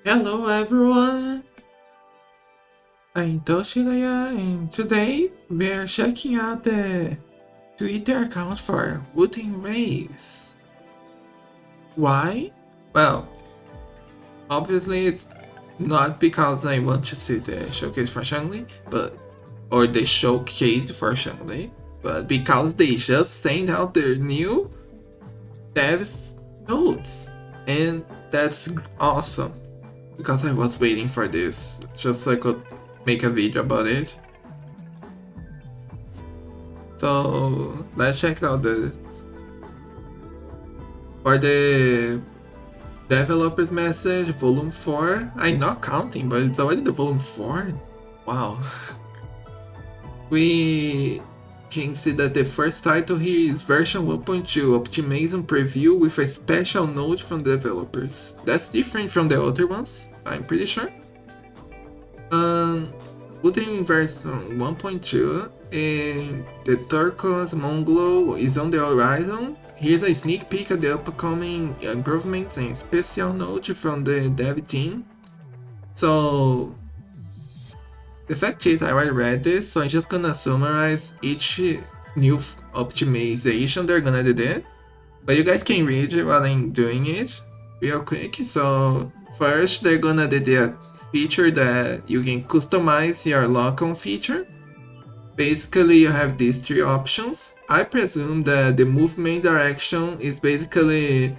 Hello everyone, I'm Xiangli Yao and today we are checking out the Twitter account for Wuthering Waves. Why? Well, obviously it's not because I want to see the showcase for Xiangli, or the showcase for Xiangli, but because they just sent out their new devs notes, and that's awesome. Because I was waiting for this, just so I could make a video about it. So let's check out for the developers message volume 4. I'm not counting, but it's already the volume 4. Wow. We can see that the first title here is version 1.2 optimization preview with a special note from the developers. That's different from the other ones, I'm pretty sure. Putting version 1.2 and the turquoise Monglow is on the horizon. Here's a sneak peek at the upcoming improvements and special note from the dev team. So the fact is I already read this, so I'm just gonna summarize each new optimization they're gonna do. But you guys can read it while I'm doing it real quick. So first they're gonna do a feature that you can customize your lock-on feature. Basically you have these three options. I presume that the movement direction is basically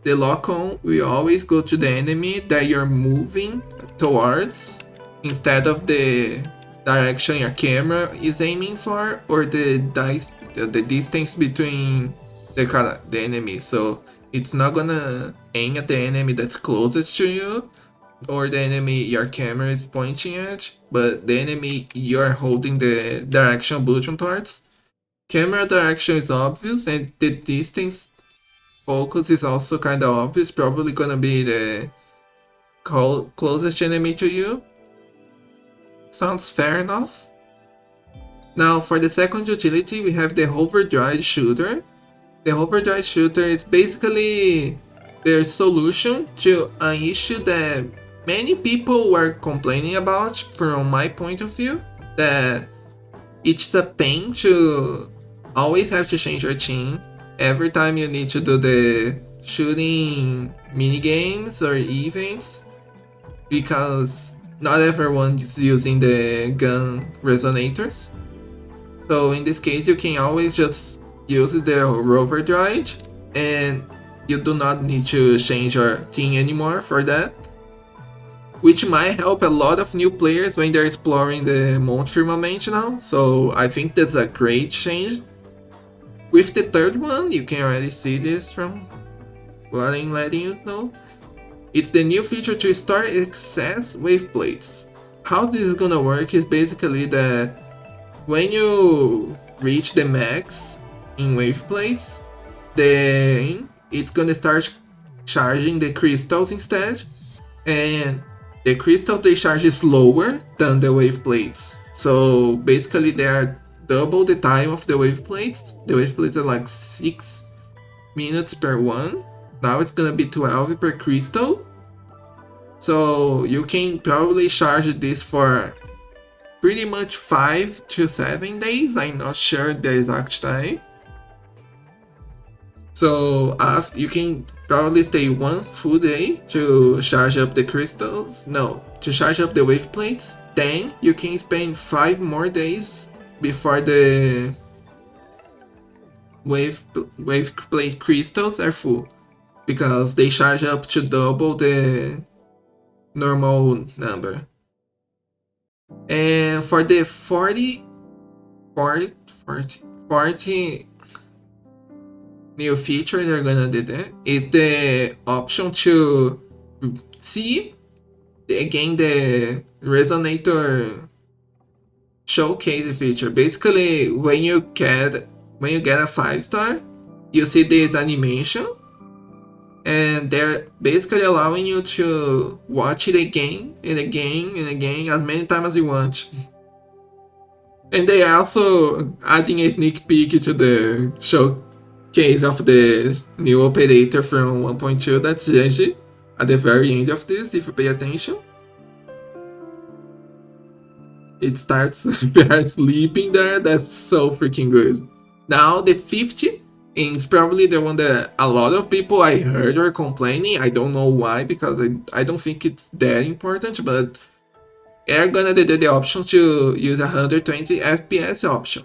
the lock-on will always go to the enemy that you're moving towards instead of the direction your camera is aiming for, or the distance between the enemy. So it's not gonna aim at the enemy that's closest to you or the enemy your camera is pointing at, but the enemy you're holding the direction button towards. Camera direction is obvious, and the distance focus is also kind of obvious, probably gonna be the closest enemy to you. Sounds fair enough. Now for the second utility we have the Hoverdroid shooter. The Hoverdroid shooter is basically their solution to an issue that many people were complaining about from my point of view, that it's a pain to always have to change your team every time you need to do the shooting minigames or events, because not everyone is using the gun resonators. So in this case you can always just use the Hoverdroid and you do not need to change your team anymore for that, which might help a lot of new players when they're exploring the Mount Firmament now. So I think that's a great change. With the third one, you can already see this from what I'm letting you know. It's the new feature to start access Waveplates. How this is gonna work is basically that when you reach the max in Waveplates, then it's gonna start charging the crystals instead, and the crystals they charge is slower than the wave plates. So basically they are double the time of the wave plates. The wave plates are like 6 minutes per one. Now it's gonna be 12 per crystal. So you can probably charge this for pretty much 5 to 7 days. I'm not sure the exact time. So you can probably stay one full day to charge up the crystals. No, to charge up the wave plates. Then you can spend 5 more days before the wave plate crystals are full, because they charge up to double the normal number. And for the 40 new feature they're gonna do that is the option to see again the Resonator showcase feature. Basically when you get a 5-star, you see this animation and they're basically allowing you to watch it again and again and again as many times as you want. And they are also adding a sneak peek to the showcase of the new operator from 1.2, that's Xiangli. at the very end of this, if you pay attention. It starts sleeping there. That's so freaking good. Now the 50 is probably the one that a lot of people I heard are complaining. I don't know why, because I don't think it's that important, but they're gonna do the option to use 120 FPS option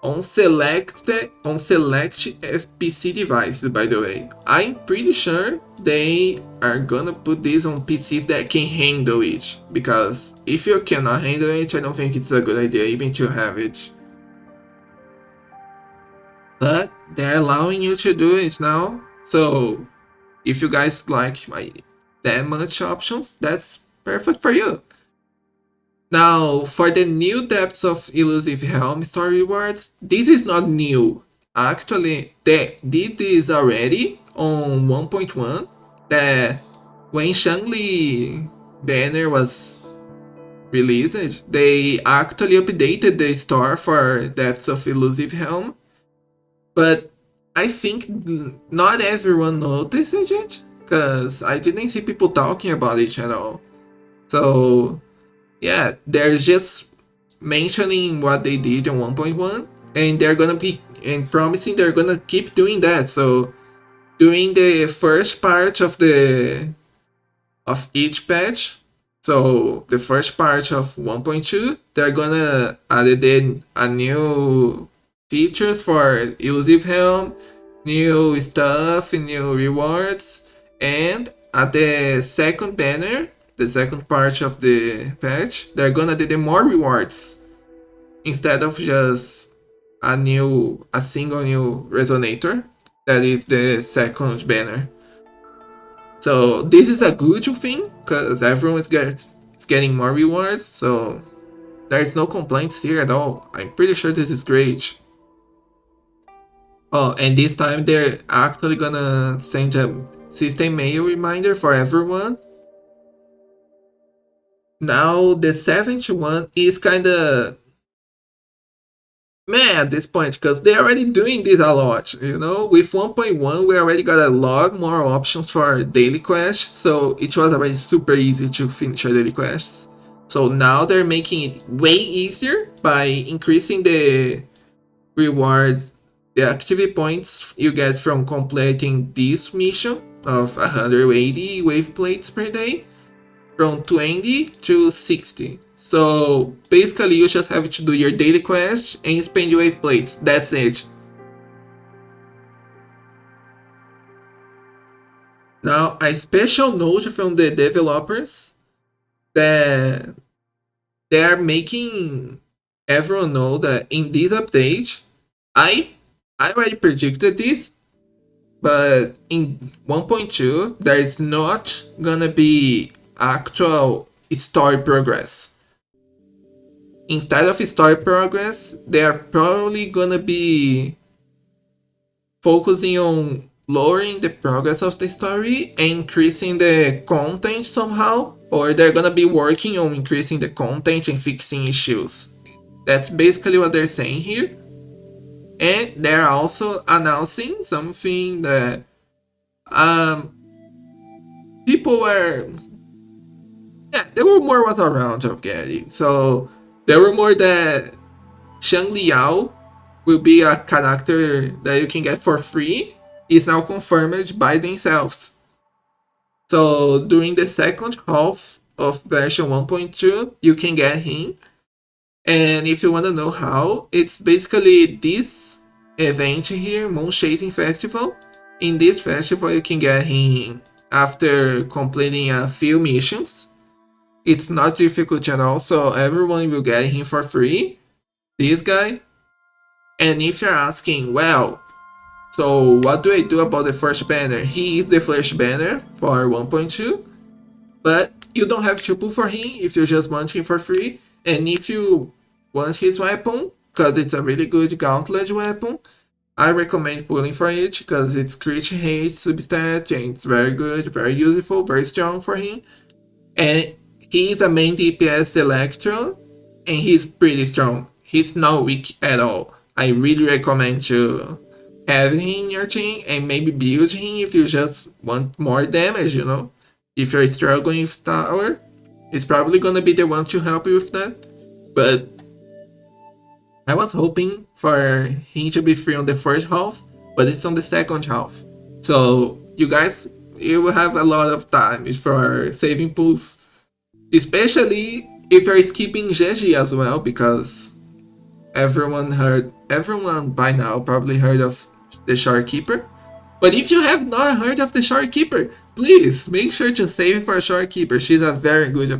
on select FPC devices. By the way, I'm pretty sure they are gonna put this on PCs that can handle it, because if you cannot handle it, I don't think it's a good idea even to have it. But they're allowing you to do it now, so if you guys like that much options, that's perfect for you. Now, for the new Depths of Elusive Helm story rewards, this is not new. Actually, they did this already on 1.1. That when Xiangli banner was released, they actually updated the store for Depths of Elusive Helm. But I think not everyone noticed it, because I didn't see people talking about it at all. So yeah, they're just mentioning what they did on 1.1, and they're gonna be and promising they're gonna keep doing that. So during the first part of each patch, so the first part of 1.2, they're gonna add in a new features for Elusive Helm, new stuff, new rewards, and at the second banner, the second part of the patch, they're gonna do the more rewards instead of just a single new Resonator. That is the second banner. So this is a good thing, because everyone is getting more rewards, so there's no complaints here at all. I'm pretty sure this is great. Oh, and this time they're actually gonna send a system mail reminder for everyone. Now the 71 is kinda meh at this point, because they're already doing this a lot, you know? With 1.1, we already got a lot more options for daily quests, so it was already super easy to finish our daily quests. So now they're making it way easier by increasing the rewards, the activity points you get from completing this mission of 180 wave plates per day, from 20 to 60. So basically you just have to do your daily quest and spend your wave plates. That's it. Now, a special note from the developers that they are making everyone know that in this update, I already predicted this, but in 1.2 there is not gonna be actual story progress. Instead of story progress, they are probably gonna be focusing on lowering the progress of the story and increasing the content somehow, or they're gonna be working on increasing the content and fixing issues. That's basically what they're saying here. And they're also announcing something that people were, yeah, the rumor was around already. So the rumor that Xiangli Yao will be a character that you can get for free is now confirmed by themselves. So during the second half of version 1.2, you can get him. And if you want to know how, it's basically this event here, Moon Chasing Festival. In this festival, you can get him after completing a few missions. It's not difficult at all, so everyone will get him for free. This guy. And if you're asking, well, so what do I do about the first banner? He is the first banner for 1.2, but you don't have to pull for him if you just want him for free. And if you want his weapon, because it's a really good gauntlet weapon, I recommend pulling for it, because it's crit hate substat and it's very good, very useful, very strong for him. And he's a main DPS Electro, and he's pretty strong. He's not weak at all. I really recommend to have him in your team and maybe build him if you just want more damage, you know? If you're struggling with tower, it's probably gonna be the one to help you with that. But I was hoping for him to be free on the first half, but it's on the second half. So you guys, you will have a lot of time for saving pools, especially if you're skipping GG as well, because everyone by now probably heard of the Shorekeeper. But if you have not heard of the Shorekeeper, please make sure to save for Shorekeeper. She's a very good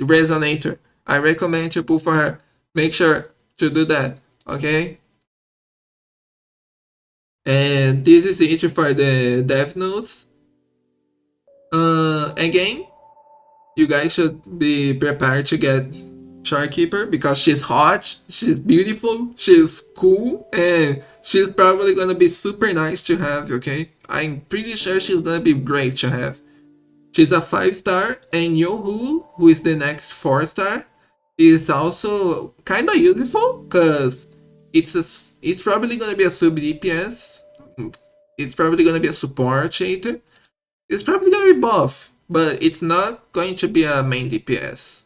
Resonator. I recommend you pull for her. Make sure to do that, okay? And this is it for the dev notes. Again, you guys should be prepared to get Shorekeeper because she's hot, she's beautiful, she's cool, and she's probably gonna be super nice to have, okay? I'm pretty sure she's gonna be great to have. She's a 5-star, and Yohu, who is the next 4-star, is also kinda useful because it's probably gonna be a sub DPS. It's probably gonna be a support shader. It's probably gonna be buff, but it's not going to be a main DPS.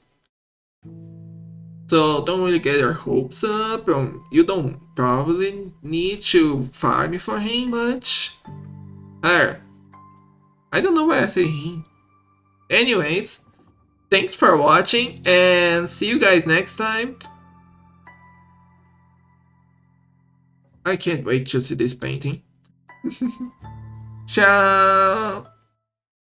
So don't really get your hopes up. You don't probably need to farm for him much. I don't know why I say him. Anyways, thanks for watching and see you guys next time. I can't wait to see this painting. Ciao!